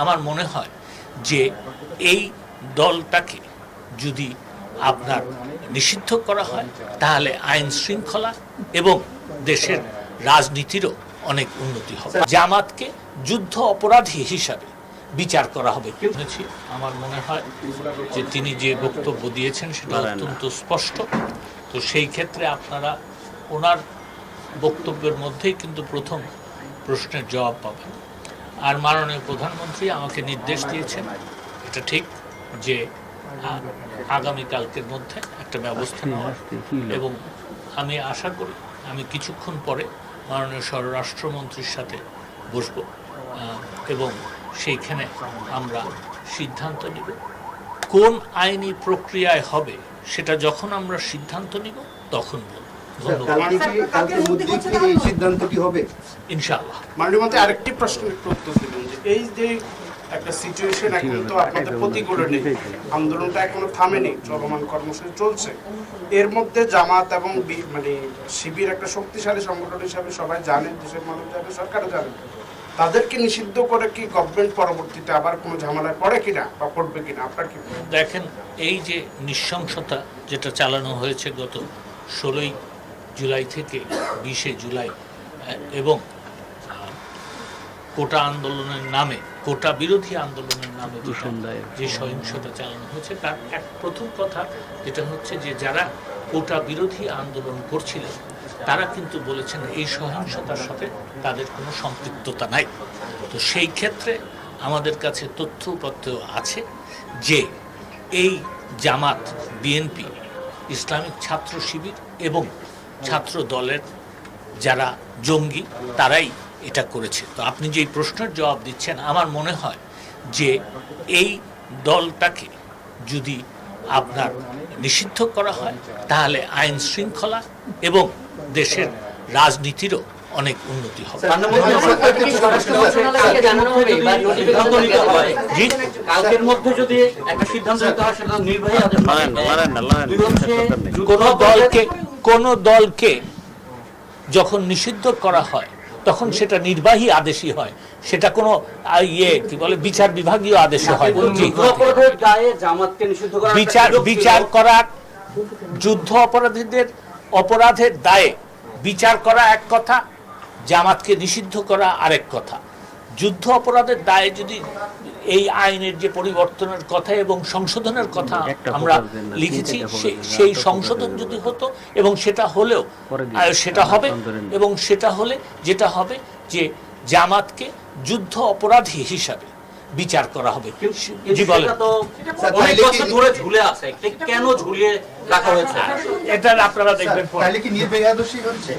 আমার মনে হয় যে এই দলটাকে যদি আপনার নিষিদ্ধ করা হয় তাহলে আইন শৃঙ্খলা এবং দেশের রাজনীতিরও অনেক উন্নতি হবে। জামাতকে যুদ্ধ অপরাধী হিসাবে বিচার করা হবে। আমার মনে হয় যে তিনি যে বক্তব্য দিয়েছেন সেটা অত্যন্ত স্পষ্ট। তো সেই ক্ষেত্রে আপনারা ওনার বক্তব্যের মধ্যেই কিন্তু প্রথম প্রশ্নের জবাব পাবেন। আর মাননীয় প্রধানমন্ত্রী আমাকে নির্দেশ দিয়েছেন, এটা ঠিক যে আগামীকালকের মধ্যে একটা ব্যবস্থা নেওয়া, এবং আমি আশা করি আমি কিছুক্ষণ পরে মাননীয় স্বরাষ্ট্রমন্ত্রীর সাথে বসব এবং সেইখানে আমরা সিদ্ধান্ত নিব কোন আইনি প্রক্রিয়ায় হবে। সেটা যখন আমরা সিদ্ধান্ত নিব তখন ইনশাআল্লাহ। মাননীয় মন্ত্রী, আরেকটি প্রশ্নের উত্তর দিলেন যে এই যে একটা সিচুয়েশন এখন তো আপনাদের প্রতিকূলে নেই, আন্দোলনটা এখনো থামেনি, চলমান কর্মসূচি চলছে, এর মধ্যে জামাত এবং শিবির একটা শক্তিশালী সংগঠন হিসাবে সবাই জানেন, দেশের মানুষ জানে, সরকারও জানে, তাদেরকে নিষিদ্ধ করে কি গভর্নমেন্ট পরবর্তীতে আবার কোনো ঝামেলায় পড়ে কিনা বা পড়বে কিনা আপনার কি দেখেন? এই যে নৃশংসতা যেটা চালানো হয়েছে গত 16ই জুলাই থেকে 20শে জুলাই এবং কোটা আন্দোলনের নামে, কোটা বিরোধী আন্দোলনের নামে যে সহিংসতা চালানো হয়েছে, তার প্রথম কথা যেটা হচ্ছে যে যারা কোটা বিরোধী আন্দোলন করছিলেন তারা কিন্তু বলেছেন এই সহিংসতার সাথে তাদের কোনো সম্পৃক্ততা নাই। তো সেই ক্ষেত্রে আমাদের কাছে তথ্য উপাত্ত আছে যে এই জামাত, বিএনপি, ইসলামিক ছাত্র শিবির এবং ছাত্র দলের যারা জঙ্গি তারাই এটা করেছে। তো আপনি যে প্রশ্নের জবাব দিচ্ছেন, আমার মনে হয় যে এই দলটাকে যদি আপনার নিষিদ্ধ করা হয় তাহলে আইন শৃঙ্খলা এবং দেশের রাজনীতিরও অনেক উন্নতি হবে। কোন দলকে যখন নিষিদ্ধ করা হয় তখন সেটা নির্বাহী আদেশই হয়, সেটা কোনো বিচার বিভাগীয় আদেশে হয়। বিচার করার যুদ্ধ অপরাধের দায়ে বিচার করা এক কথা, জামাতকে নিষিদ্ধ করা আরেক কথা। যুদ্ধ অপরাধের দায়ে যদি এই আইনের যে পরিবর্তনের কথা এবং সংশোধনের কথা আমরা লিখেছি, সেই সংশোধন যদি হতো এবং সেটা হলেও সেটা হবে, এবং সেটা হলে যেটা হবে যে জামাতকে যুদ্ধ অপরাধী হিসাবে বিচার করা হবে। জি বলেন। কেন ঝুলিয়ে রাখা হয়েছে এটা আপনারা দেখবেন। কি নির্বাহী আদর্শই হচ্ছে?